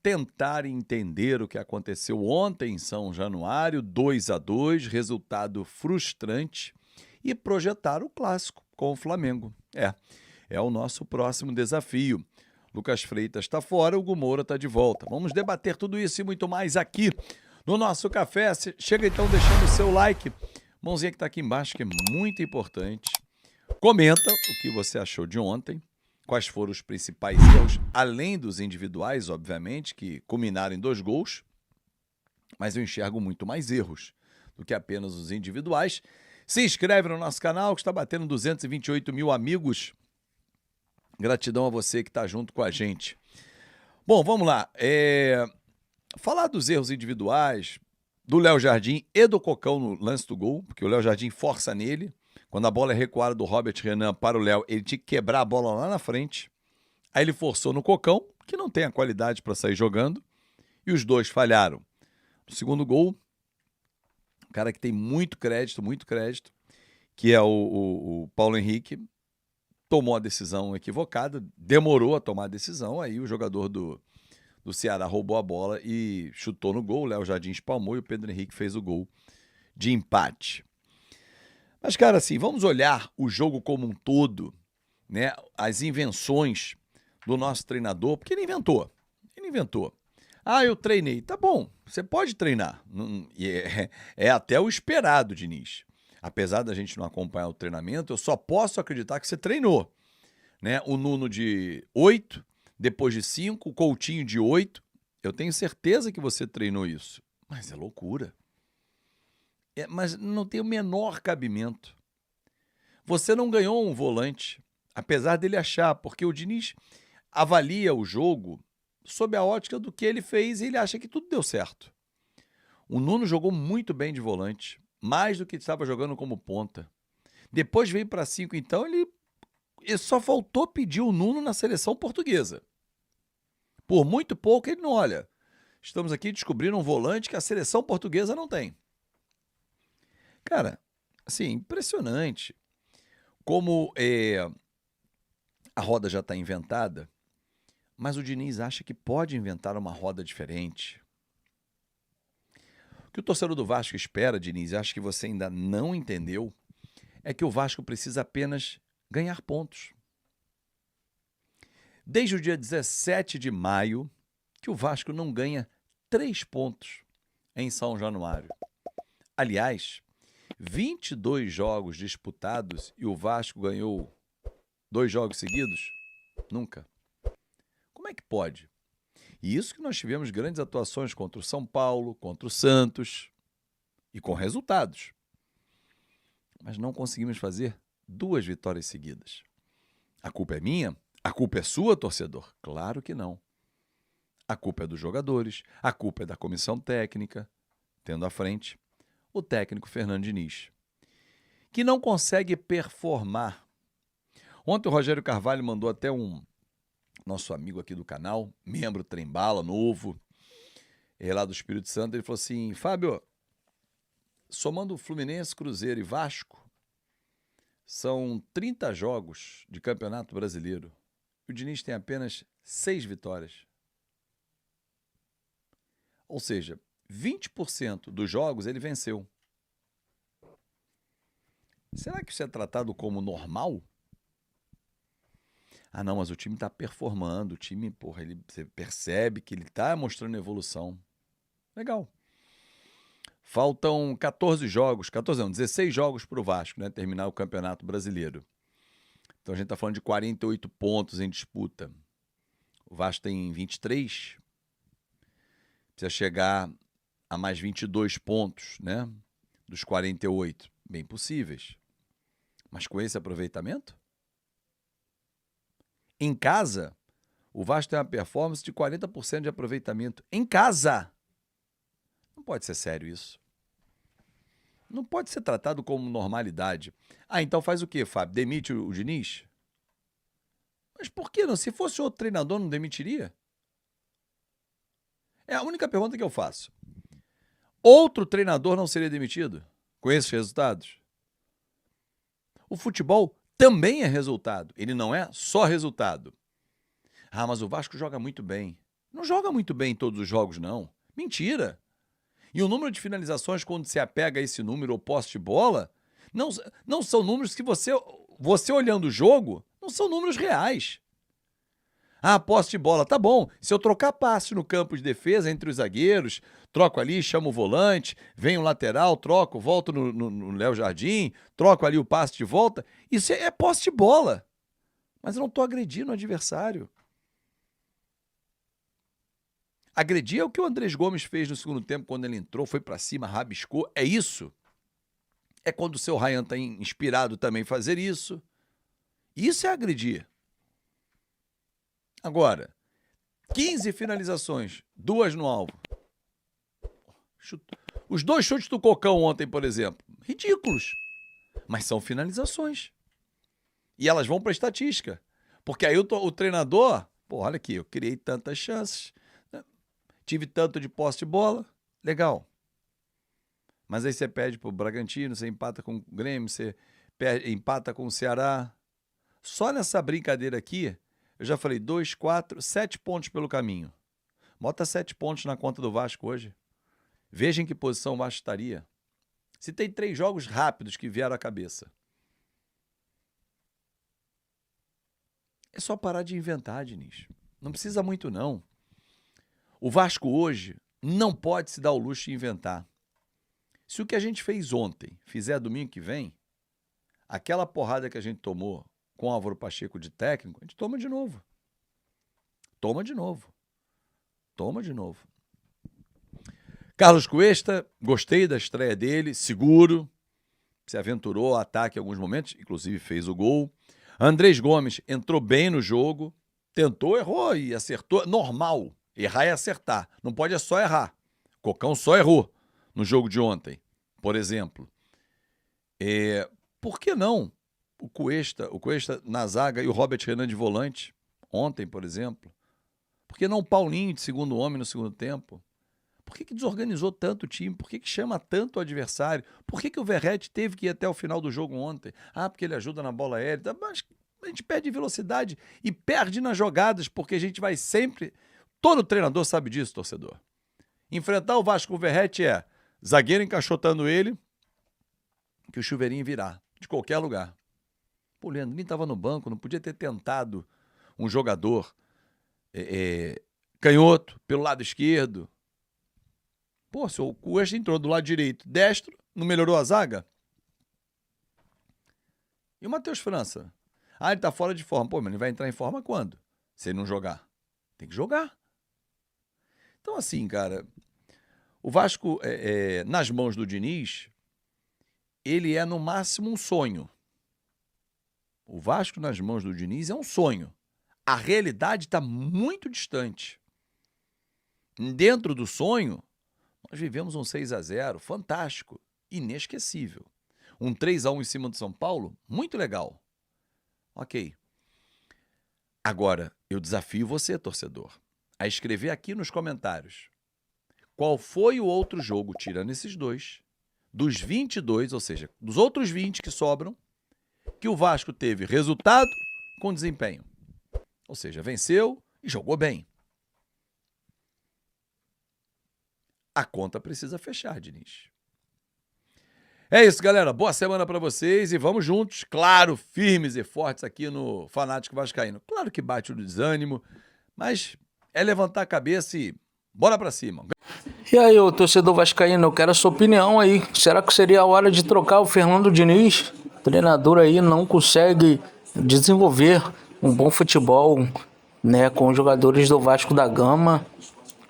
tentar entender o que aconteceu ontem em São Januário, 2-2, resultado frustrante, e projetar o clássico com o Flamengo. É o nosso próximo desafio. Lucas Freitas está fora, o Hugo Moura está de volta. Vamos debater tudo isso e muito mais aqui no nosso café. Chega então deixando o seu like, mãozinha que está aqui embaixo, que é muito importante. Comenta o que você achou de ontem, quais foram os principais erros, além dos individuais, obviamente, que culminaram em 2 gols, mas eu enxergo muito mais erros do que apenas os individuais. Se inscreve no nosso canal, que está batendo 228 mil amigos. Gratidão a você que está junto com a gente. Bom, vamos lá. Falar dos erros individuais, do Léo Jardim e do Cocão no lance do gol, porque o Léo Jardim força nele. Quando a bola é recuada do Robert Renan para o Léo, ele tinha que quebrar a bola lá na frente. Aí ele forçou no Cocão, que não tem a qualidade para sair jogando, e os dois falharam. No segundo gol, um cara que tem muito crédito, que é o Paulo Henrique, tomou a decisão equivocada, demorou a tomar a decisão, aí o jogador do Ceará roubou a bola e chutou no gol, o Léo Jardim espalmou e o Pedro Henrique fez o gol de empate. Mas, cara, assim, vamos olhar o jogo como um todo, né? As invenções do nosso treinador, porque ele inventou. Ah, eu treinei. Tá bom, você pode treinar. É até o esperado, Diniz. Apesar da gente não acompanhar o treinamento, eu só posso acreditar que você treinou. Né? O Nuno de 8, depois de 5, o Coutinho de 8. Eu tenho certeza que você treinou isso. Mas é loucura. Mas não tem o menor cabimento. Você não ganhou um volante, apesar dele achar, porque o Diniz avalia o jogo sob a ótica do que ele fez e ele acha que tudo deu certo. O Nuno jogou muito bem de volante, mais do que estava jogando como ponta. Depois veio para 5, então ele só faltou pedir o Nuno na seleção portuguesa. Por muito pouco ele não olha. Estamos aqui descobrindo um volante que a seleção portuguesa não tem. Cara, assim, impressionante como a roda já está inventada, mas o Diniz acha que pode inventar uma roda diferente. O que o torcedor do Vasco espera, Diniz, acho que você ainda não entendeu, é que o Vasco precisa apenas ganhar pontos. Desde o dia 17 de maio, que o Vasco não ganha 3 pontos em São Januário. Aliás, 22 jogos disputados e o Vasco ganhou 2 jogos seguidos? Nunca. Como é que pode? E isso que nós tivemos grandes atuações contra o São Paulo, contra o Santos e com resultados. Mas não conseguimos fazer 2 vitórias seguidas. A culpa é minha? A culpa é sua, torcedor? Claro que não. A culpa é dos jogadores, a culpa é da comissão técnica, tendo à frente o técnico Fernando Diniz, que não consegue performar. Ontem o Rogério Carvalho mandou até nosso amigo aqui do canal, membro Trembala, novo, lá do Espírito Santo, ele falou assim: Fábio, somando Fluminense, Cruzeiro e Vasco, são 30 jogos de Campeonato Brasileiro. O Diniz tem apenas 6 vitórias. Ou seja, 20% dos jogos ele venceu. Será que isso é tratado como normal? Ah, não, mas o time está performando, o time, você percebe que ele está mostrando evolução. Legal. Faltam 16 jogos para o Vasco, né, terminar o Campeonato Brasileiro. Então a gente está falando de 48 pontos em disputa. O Vasco tem 23. Precisa chegar a mais 22 pontos, né, dos 48. Bem possíveis. Mas com esse aproveitamento? Em casa, o Vasco tem uma performance de 40% de aproveitamento. Em casa! Não pode ser sério isso. Não pode ser tratado como normalidade. Ah, então faz o quê, Fábio? Demite o Diniz? Mas por que não? Se fosse outro treinador, não demitiria? É a única pergunta que eu faço. Outro treinador não seria demitido com esses resultados? O futebol também é resultado. Ele não é só resultado. Ah, mas o Vasco joga muito bem. Não joga muito bem em todos os jogos, não. Mentira. E o número de finalizações, quando se apega a esse número ou posse de bola, não são números que você olhando o jogo, não são números reais. Ah, posse de bola, tá bom. Se eu trocar passe no campo de defesa entre os zagueiros, troco ali, chamo o volante, vem o lateral, troco, volto no Léo Jardim, troco ali o passe de volta, isso é posse de bola. Mas eu não estou agredindo o adversário. Agredir é o que o Andrés Gomes fez no segundo tempo, quando ele entrou, foi para cima, rabiscou. É isso. É quando o seu Ryan está inspirado também em fazer isso. Isso é agredir. Agora, 15 finalizações, 2 no alvo. Os 2 chutes do Cocão ontem, por exemplo, ridículos. Mas são finalizações. E elas vão para a estatística. Porque aí o treinador, pô, olha aqui, eu criei tantas chances, né? Tive tanto de posse de bola, legal. Mas aí você perde pro Bragantino, você empata com o Grêmio, você empata com o Ceará. Só nessa brincadeira aqui, eu já falei 2, 4, 7 pontos pelo caminho. Bota 7 pontos na conta do Vasco hoje. Veja em que posição o Vasco estaria. Se tem 3 jogos rápidos que vieram à cabeça. É só parar de inventar, Diniz. Não precisa muito, não. O Vasco hoje não pode se dar o luxo de inventar. Se o que a gente fez ontem fizer domingo que vem, aquela porrada que a gente tomou com o Álvaro Pacheco de técnico, a gente toma de novo. Toma de novo. Toma de novo. Carlos Cuesta, gostei da estreia dele, seguro, se aventurou ao ataque em alguns momentos, inclusive fez o gol. Andrés Gomes entrou bem no jogo, tentou, errou e acertou. Normal, errar e acertar. Não pode só errar. Cocão só errou no jogo de ontem, por exemplo. Por que não o Cuesta na zaga e o Robert Renan de volante, ontem, por exemplo? Por que não o Paulinho de segundo homem no segundo tempo? Por que desorganizou tanto o time? Por que chama tanto o adversário? Por que o Verratti teve que ir até o final do jogo ontem? Ah, porque ele ajuda na bola aérea. Mas a gente perde velocidade e perde nas jogadas, porque a gente vai sempre... Todo treinador sabe disso, torcedor. Enfrentar o Vasco com o Verratti é zagueiro encaixotando ele, que o chuveirinho virar, de qualquer lugar. Pô, o Leandrinho estava no banco, não podia ter tentado um jogador canhoto pelo lado esquerdo. Pô, se o Cuesta entrou do lado direito, destro, não melhorou a zaga? E o Matheus França? Ah, ele tá fora de forma. Pô, mas ele vai entrar em forma quando? Se ele não jogar. Tem que jogar. Então, assim, cara, o Vasco, nas mãos do Diniz, ele é no máximo um sonho. O Vasco nas mãos do Diniz é um sonho. A realidade está muito distante. Dentro do sonho, nós vivemos um 6-0, fantástico, inesquecível. Um 3-1 em cima do São Paulo, muito legal. Ok. Agora, eu desafio você, torcedor, a escrever aqui nos comentários qual foi o outro jogo, tirando esses 2, dos 22, ou seja, dos outros 20 que sobram, que o Vasco teve resultado com desempenho. Ou seja, venceu e jogou bem. A conta precisa fechar, Diniz. É isso, galera. Boa semana para vocês e vamos juntos, claro, firmes e fortes aqui no Fanático Vascaíno. Claro que bate o desânimo, mas é levantar a cabeça e bora para cima. E aí, ô torcedor vascaíno, eu quero a sua opinião aí. Será que seria a hora de trocar o Fernando Diniz? O treinador aí não consegue desenvolver um bom futebol, né, com os jogadores do Vasco da Gama.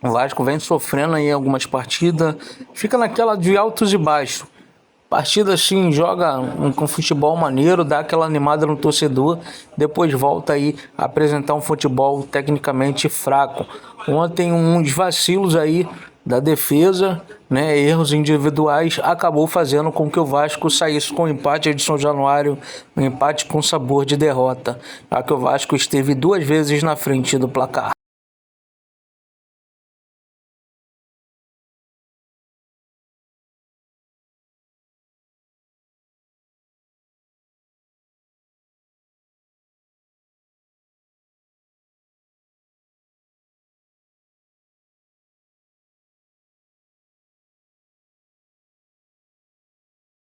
O Vasco vem sofrendo aí algumas partidas, fica naquela de altos e baixos. Partida assim, joga com futebol maneiro, dá aquela animada no torcedor, depois volta aí a apresentar um futebol tecnicamente fraco. Ontem uns vacilos aí da defesa, né, erros individuais, acabou fazendo com que o Vasco saísse com o empate de São Januário, um empate com sabor de derrota, já que o Vasco esteve 2 vezes na frente do placar.